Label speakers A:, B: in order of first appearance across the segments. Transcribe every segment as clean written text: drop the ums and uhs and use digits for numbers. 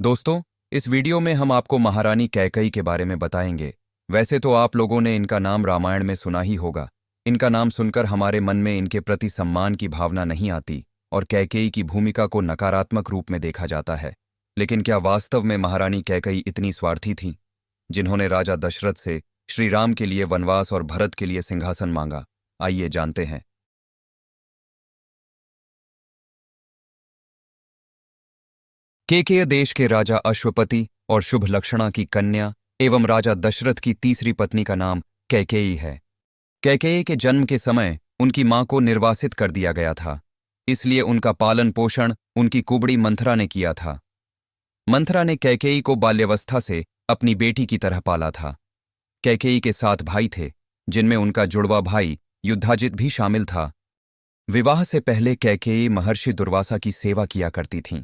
A: दोस्तों, इस वीडियो में हम आपको महारानी कैकेयी के बारे में बताएंगे। वैसे तो आप लोगों ने इनका नाम रामायण में सुना ही होगा। इनका नाम सुनकर हमारे मन में इनके प्रति सम्मान की भावना नहीं आती और कैकेयी की भूमिका को नकारात्मक रूप में देखा जाता है। लेकिन क्या वास्तव में महारानी कैकेयी इतनी स्वार्थी थीं, जिन्होंने राजा दशरथ से श्री राम के लिए वनवास और भरत के लिए सिंहासन मांगा? आइए जानते हैं। केकय देश के राजा अश्वपति और शुभ लक्षणा की कन्या एवं राजा दशरथ की तीसरी पत्नी का नाम कैकेयी है। कैकेयी के जन्म के समय उनकी मां को निर्वासित कर दिया गया था, इसलिए उनका पालन पोषण उनकी कुबड़ी मंथरा ने किया था। मंथरा ने कैकेयी को बाल्यावस्था से अपनी बेटी की तरह पाला था। कैकेयी के 7 भाई थे, जिनमें उनका जुड़वा भाई युद्धाजित भी शामिल था। विवाह से पहले कैकेयी महर्षि दुर्वासा की सेवा किया करती थीं।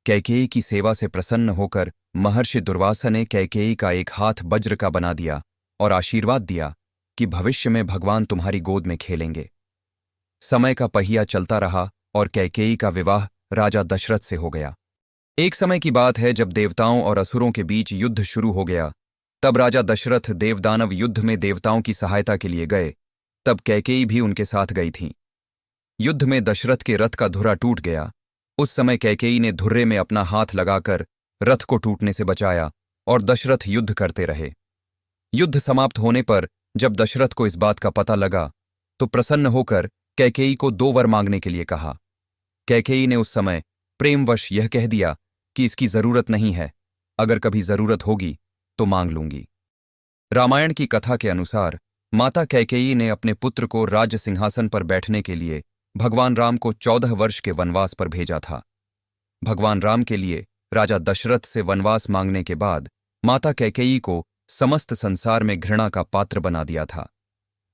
A: कैकेयी की सेवा से प्रसन्न होकर महर्षि दुर्वासा ने कैकेयी का एक हाथ वज्र का बना दिया और आशीर्वाद दिया कि भविष्य में भगवान तुम्हारी गोद में खेलेंगे। समय का पहिया चलता रहा और कैकेयी का विवाह राजा दशरथ से हो गया। एक समय की बात है जब देवताओं और असुरों के बीच युद्ध शुरू हो गया। तब राजा दशरथ देवदानव युद्ध में देवताओं की सहायता के लिए गए। तब कैकेयी भी उनके साथ गई थीं। युद्ध में दशरथ के रथ का धुरा टूट गया। उस समय कैकेयी ने धुर्रे में अपना हाथ लगाकर रथ को टूटने से बचाया और दशरथ युद्ध करते रहे। युद्ध समाप्त होने पर जब दशरथ को इस बात का पता लगा तो प्रसन्न होकर कैकेयी को 2 वर मांगने के लिए कहा। कैकेयी ने उस समय प्रेमवश यह कह दिया कि इसकी जरूरत नहीं है, अगर कभी जरूरत होगी तो मांग लूंगी। रामायण की कथा के अनुसार माता कैकेयी ने अपने पुत्र को राज्य सिंहासन पर बैठने के लिए भगवान राम को 14 वर्ष के वनवास पर भेजा था। भगवान राम के लिए राजा दशरथ से वनवास मांगने के बाद माता कैकेयी को समस्त संसार में घृणा का पात्र बना दिया था।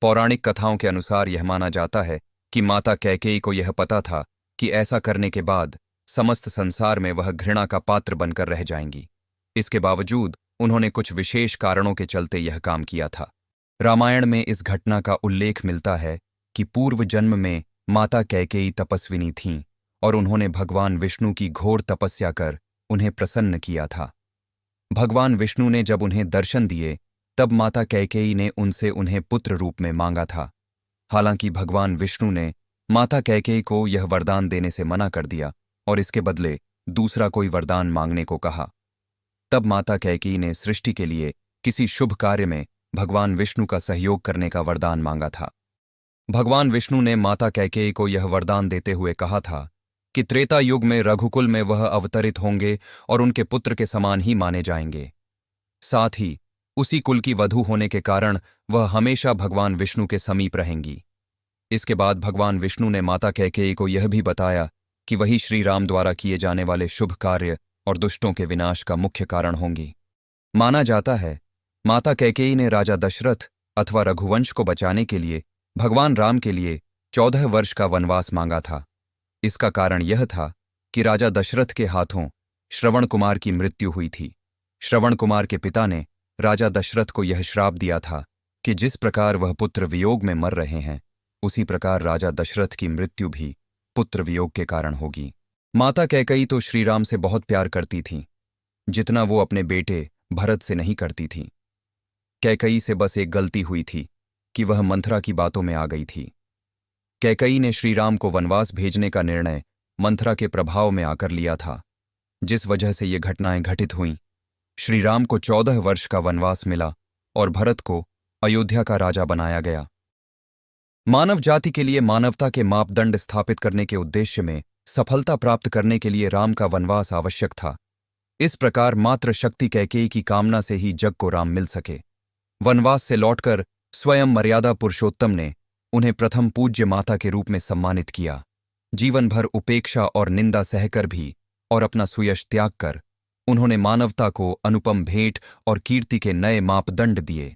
A: पौराणिक कथाओं के अनुसार यह माना जाता है कि माता कैकेयी को यह पता था कि ऐसा करने के बाद समस्त संसार में वह घृणा का पात्र बनकर रह जाएंगी। इसके बावजूद उन्होंने कुछ विशेष कारणों के चलते यह काम किया था। रामायण में इस घटना का उल्लेख मिलता है कि पूर्व जन्म में माता कैकेयी तपस्विनी थीं और उन्होंने भगवान विष्णु की घोर तपस्या कर उन्हें प्रसन्न किया था। भगवान विष्णु ने जब उन्हें दर्शन दिए तब माता कैकेयी ने उनसे उन्हें पुत्र रूप में मांगा था। हालांकि भगवान विष्णु ने माता कैकेयी को यह वरदान देने से मना कर दिया और इसके बदले दूसरा कोई वरदान मांगने को कहा। तब माता कैकेयी ने सृष्टि के लिए किसी शुभ कार्य में भगवान विष्णु का सहयोग करने का वरदान मांगा था। भगवान विष्णु ने माता कैकेयी को यह वरदान देते हुए कहा था कि त्रेता युग में रघुकुल में वह अवतरित होंगे और उनके पुत्र के समान ही माने जाएंगे। साथ ही उसी कुल की वधू होने के कारण वह हमेशा भगवान विष्णु के समीप रहेंगी। इसके बाद भगवान विष्णु ने माता कैकेयी को यह भी बताया कि वही श्री राम द्वारा किए जाने वाले शुभ कार्य और दुष्टों के विनाश का मुख्य कारण होंगी। माना जाता है माता कैकेयी ने राजा दशरथ अथवा रघुवंश को बचाने के लिए भगवान राम के लिए 14 वर्ष का वनवास मांगा था। इसका कारण यह था कि राजा दशरथ के हाथों श्रवण कुमार की मृत्यु हुई थी। श्रवण कुमार के पिता ने राजा दशरथ को यह श्राप दिया था कि जिस प्रकार वह पुत्र वियोग में मर रहे हैं, उसी प्रकार राजा दशरथ की मृत्यु भी पुत्र वियोग के कारण होगी। माता कैकेयी तो श्री राम से बहुत प्यार करती थीं, जितना वो अपने बेटे भरत से नहीं करती थीं। कैकेयी से बस एक गलती हुई थी कि वह मंथरा की बातों में आ गई थी। कैकेयी ने श्री राम को वनवास भेजने का निर्णय मंथरा के प्रभाव में आकर लिया था, जिस वजह से ये घटनाएं घटित हुईं। श्री राम को 14 वर्ष का वनवास मिला और भरत को अयोध्या का राजा बनाया गया। मानव जाति के लिए मानवता के मापदंड स्थापित करने के उद्देश्य में सफलता प्राप्त करने के लिए राम का वनवास आवश्यक था। इस प्रकार मात्र शक्ति कैकेयी की कामना से ही जग को राम मिल सके। वनवास से लौटकर स्वयं मर्यादा पुरुषोत्तम ने उन्हें प्रथम पूज्य माता के रूप में सम्मानित किया। जीवन भर उपेक्षा और निंदा सहकर भी और अपना सुयश त्याग कर उन्होंने मानवता को अनुपम भेंट और कीर्ति के नए मापदंड दिए।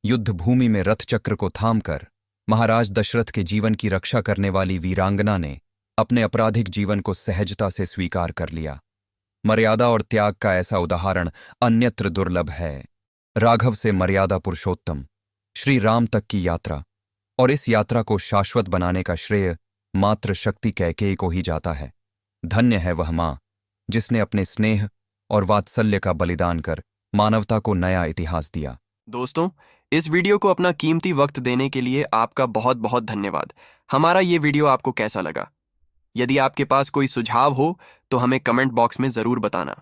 A: युद्ध भूमि में रथ चक्र को थामकर महाराज दशरथ के जीवन की रक्षा करने वाली वीरांगना ने अपने आपराधिक जीवन को सहजता से स्वीकार कर लिया। मर्यादा और त्याग का ऐसा उदाहरण अन्यत्र दुर्लभ है। राघव से मर्यादा पुरुषोत्तम श्री राम तक की यात्रा, और इस यात्रा को शाश्वत बनाने का श्रेय मात्र शक्ति कैकेयी को ही जाता है। धन्य है वह मां जिसने अपने स्नेह और वात्सल्य का बलिदान कर मानवता को नया इतिहास दिया।
B: दोस्तों, इस वीडियो को अपना कीमती वक्त देने के लिए आपका बहुत बहुत धन्यवाद। हमारा ये वीडियो आपको कैसा लगा? यदि आपके पास कोई सुझाव हो तो हमें कमेंट बॉक्स में ज़रूर बताना।